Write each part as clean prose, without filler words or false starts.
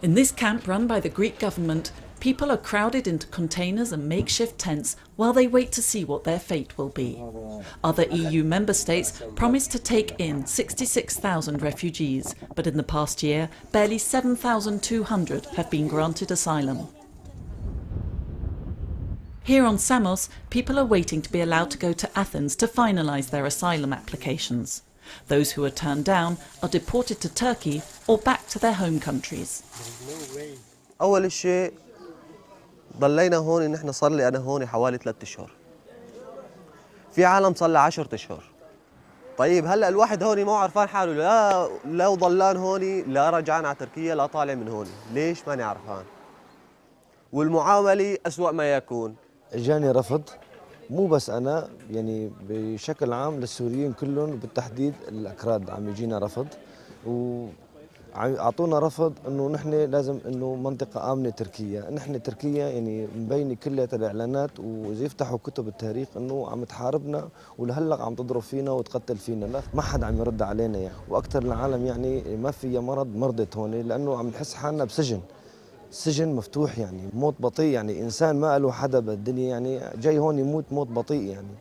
In this camp run by the Greek government, people are crowded into containers and makeshift tents while they wait to see what their fate will be. Other EU member states promised to take in 66,000 refugees, but in the past year, barely 7,200 have been granted asylum. Here on Samos, people are waiting to be allowed to go to Athens to finalise their asylum applications. Those who are turned down are deported to Turkey or back to their home countries. أول شيء ضلينا هون نحن صار لي أنا هون حوالي 3 أشهر. في عالم صار له 10 أشهر. طيب هلا الواحد هون مو عرفان حاله لا ضلان هون لا رجعان على تركيا لا طالع من هون، ليش ماني عرفان؟ والمعاملة أسوأ ما يكون. جاني رفض مو بس أنا يعني بشكل عام للسوريين كلهم بالتحديد الأكراد عم يجينا رفض وأعطونا رفض إنه نحن لازم إنه منطقة آمنة تركيا، نحن تركيا يعني مبينة كلها الإعلانات وإذا يفتحوا كتب التاريخ إنه عم تحاربنا ولهلق عم تضرب فينا وتقتل فينا، لا ما حد عم يرد علينا يعني، وأكثر العالم يعني ما في مرض مرضت هون لأنه عم نحس حالنا بسجن. سجن مفتوح يعني موت بطيء يعني إنسان ما له حدا بالدنيا يعني جاي هون يموت موت بطيء يعني.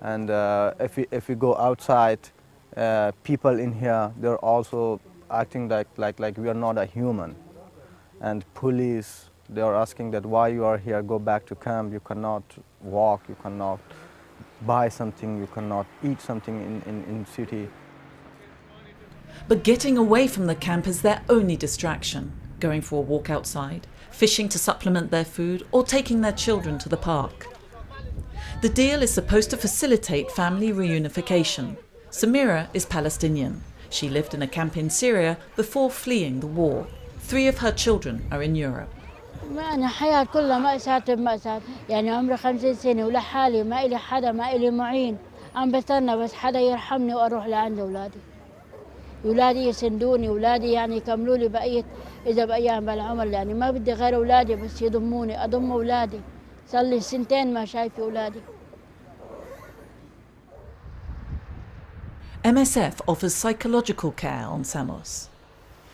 And if we go outside, people in here they're also acting like we are not a human. And police they are asking that why you are here, go back to camp. You cannot walk, you cannot buy something, you cannot eat something in city. But getting away from the camp is their only distraction. Going for a walk outside, fishing to supplement their food, or taking their children to the park. The deal is supposed to facilitate family reunification. Samira is Palestinian. She lived in a camp in Syria before fleeing the war. 3 of her children are in Europe. أنا حياة كلها مأساة بمأساة، يعني عمري 50 سنة ولحالي ما إلي حدا ما إلي معين، عم بستنى بس حدا يرحمني وأروح لعند أولادي. أولادي يسندوني، أولادي يعني يكملوا لي بقية إذا بأيام بالعمر، يعني ما بدي غير أولادي بس يضموني، أضم أولادي. صار لي 2 ما شايفة أولادي. MSF offers psychological care on Samos.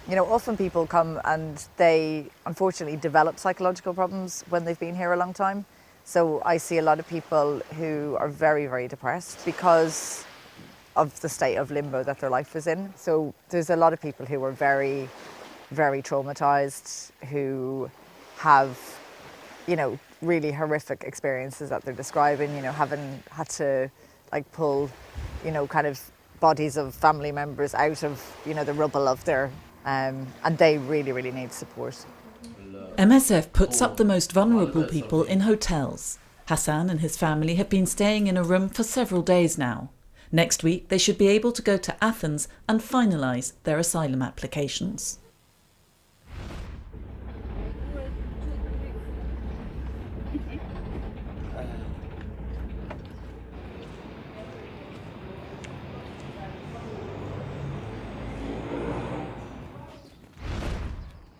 You know, often people come and they unfortunately develop psychological problems when they've been here a long time. So I see a lot of people who are very, very depressed because of the state of limbo that their life is in. So there's a lot of people who are very, very traumatized, who have, you know, really horrific experiences that they're describing, you know, having had to like pull, you know, kind of bodies of family members out of, you know, the rubble of their, and they really, really need support. MSF puts up the most vulnerable people in hotels. Hassan and his family have been staying in a room for several days now. Next week, they should be able to go to Athens and finalise their asylum applications.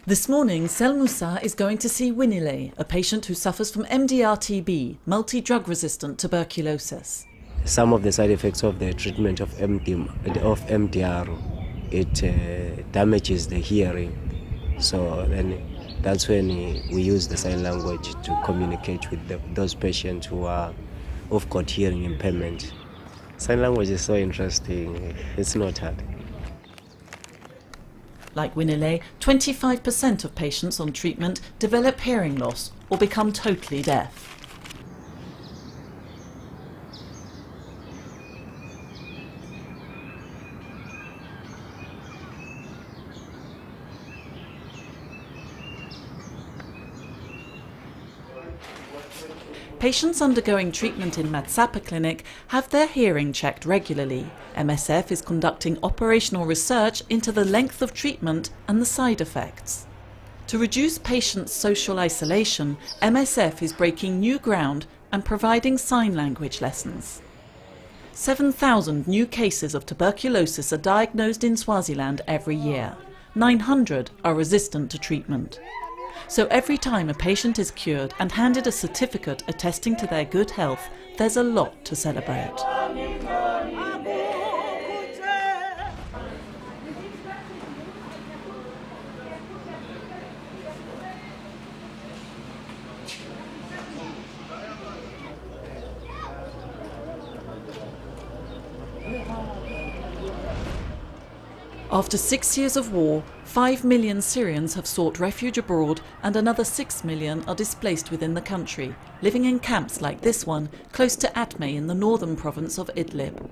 This morning, Selmusa is going to see Winile, a patient who suffers from MDR-TB, multi-drug-resistant tuberculosis. Some of the side effects of the treatment of MDR, it damages the hearing. So then that's when we use the sign language to communicate with those patients who've got hearing impairment. Sign language is so interesting, it's not hard. Like Winile, 25% of patients on treatment develop hearing loss or become totally deaf. Patients undergoing treatment in Matsapa Clinic have their hearing checked regularly. MSF is conducting operational research into the length of treatment and the side effects. To reduce patients' social isolation, MSF is breaking new ground and providing sign language lessons. 7,000 new cases of tuberculosis are diagnosed in Swaziland every year. 900 are resistant to treatment. So every time a patient is cured and handed a certificate attesting to their good health, there's a lot to celebrate. After 6 years of war, 5 million Syrians have sought refuge abroad and another 6 million are displaced within the country, living in camps like this one, close to Atmeh in the northern province of Idlib.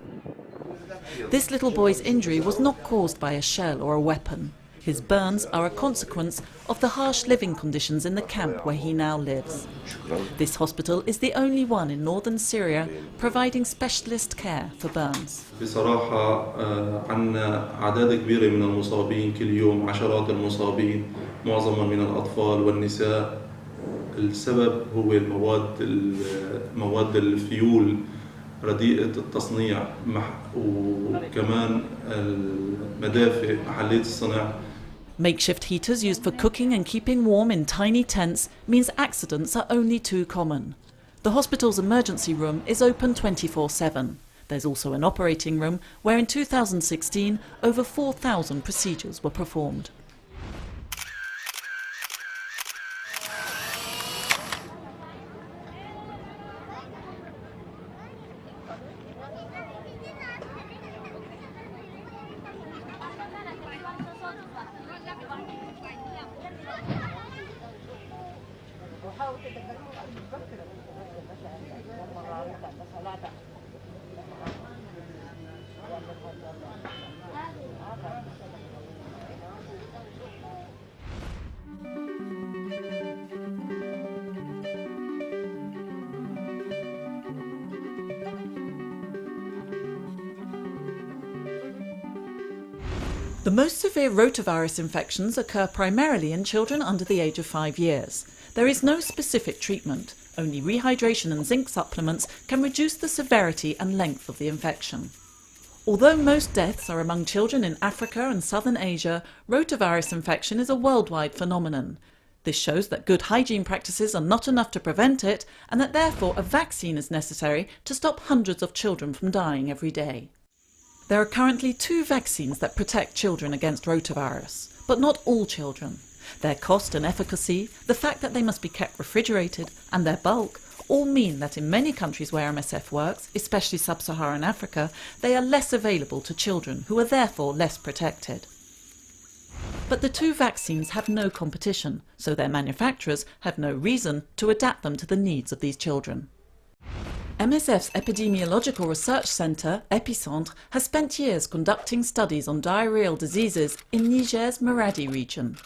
This little boy's injury was not caused by a shell or a weapon. His burns are a consequence of the harsh living conditions in the camp where he now lives. This hospital is the only one in northern Syria providing specialist care for burns. بصراحة عندنا أعداد كبيرة من المصابين كل يوم، عشرات المصابين معظمهم من الأطفال والنساء. السبب هو مواد الفيول رديئة التصنيع وكمان المدافئ محلية الصنع. Makeshift heaters used for cooking and keeping warm in tiny tents means accidents are only too common. The hospital's emergency room is open 24/7. There's also an operating room where in 2016 over 4,000 procedures were performed. The most severe rotavirus infections occur primarily in children under the age of 5 years. There is no specific treatment. Only rehydration and zinc supplements can reduce the severity and length of the infection. Although most deaths are among children in Africa and southern Asia, rotavirus infection is a worldwide phenomenon. This shows that good hygiene practices are not enough to prevent it, and that therefore a vaccine is necessary to stop hundreds of children from dying every day. There are currently 2 vaccines that protect children against rotavirus, but not all children. Their cost and efficacy, the fact that they must be kept refrigerated, and their bulk all mean that in many countries where MSF works, especially sub-Saharan Africa, they are less available to children who are therefore less protected. But the 2 vaccines have no competition, so their manufacturers have no reason to adapt them to the needs of these children. MSF's Epidemiological Research Centre, Epicentre, has spent years conducting studies on diarrheal diseases in Niger's Maradi region.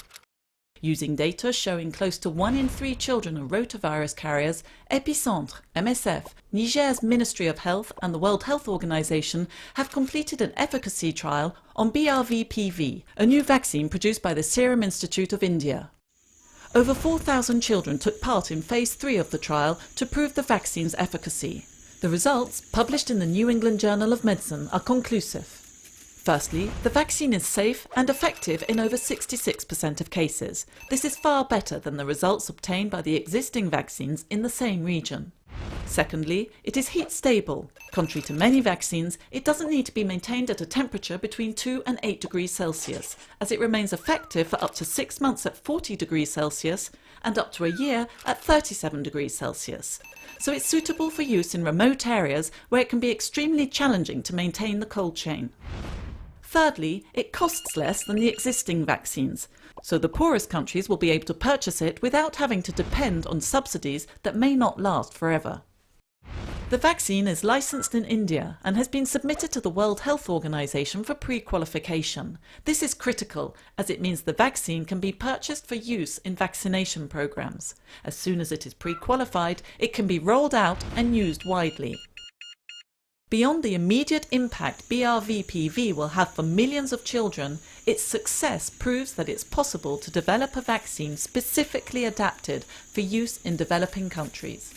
Using data showing close to 1 in 3 children are rotavirus carriers, Epicentre, MSF, Niger's Ministry of Health and the World Health Organization have completed an efficacy trial on BRVPV, a new vaccine produced by the Serum Institute of India. Over 4,000 children took part in Phase 3 of the trial to prove the vaccine's efficacy. The results, published in the New England Journal of Medicine, are conclusive. Firstly, the vaccine is safe and effective in over 66% of cases. This is far better than the results obtained by the existing vaccines in the same region. Secondly, it is heat stable. Contrary to many vaccines, it doesn't need to be maintained at a temperature between 2 and 8 degrees Celsius, as it remains effective for up to 6 months at 40 degrees Celsius and up to a year at 37 degrees Celsius. So it's suitable for use in remote areas where it can be extremely challenging to maintain the cold chain. Thirdly, it costs less than the existing vaccines, so the poorest countries will be able to purchase it without having to depend on subsidies that may not last forever. The vaccine is licensed in India and has been submitted to the World Health Organization for pre-qualification. This is critical as it means the vaccine can be purchased for use in vaccination programs. As soon as it is pre-qualified, it can be rolled out and used widely. Beyond the immediate impact BRVPV will have for millions of children, its success proves that it's possible to develop a vaccine specifically adapted for use in developing countries.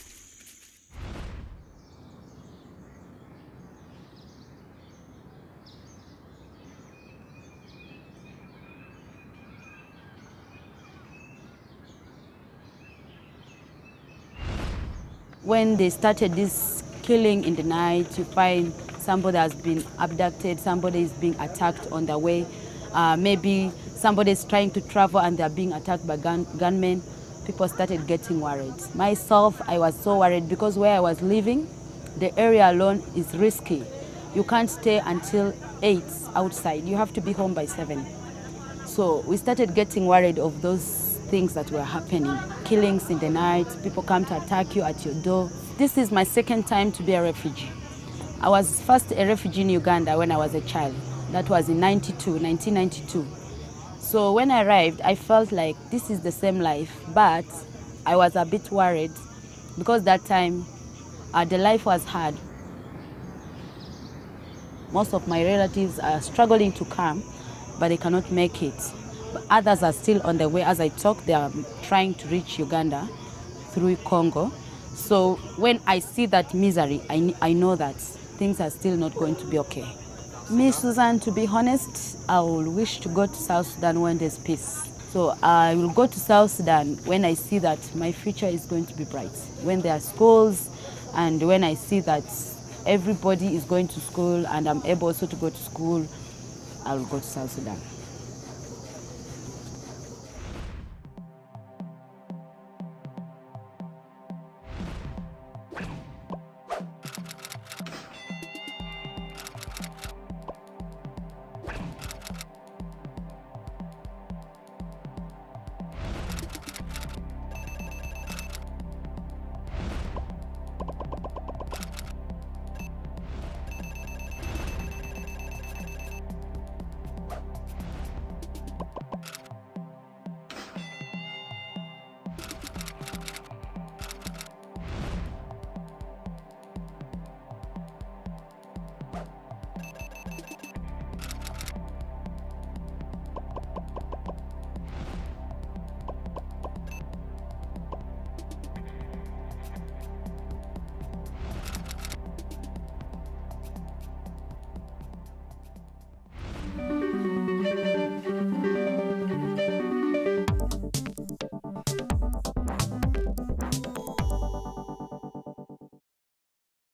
When they started this killing in the night, you find somebody has been abducted, somebody is being attacked on the way, maybe somebody is trying to travel and they're being attacked by gunmen. People started getting worried. Myself, I was so worried because where I was living, the area alone is risky. You can't stay until 8 outside. You have to be home by 7. So we started getting worried of those things that were happening. Killings in the night, people come to attack you at your door. This is my second time to be a refugee. I was first a refugee in Uganda when I was a child. That was in 1992. So when I arrived, I felt like this is the same life, but I was a bit worried because that time the life was hard. Most of my relatives are struggling to come, but they cannot make it. But others are still on the way. As I talk, they are trying to reach Uganda through Congo. So when I see that misery, I know that things are still not going to be okay. Me, Susan, to be honest, I will wish to go to South Sudan when there's peace. So I will go to South Sudan when I see that my future is going to be bright. When there are schools and when I see that everybody is going to school and I'm able also to go to school, I will go to South Sudan.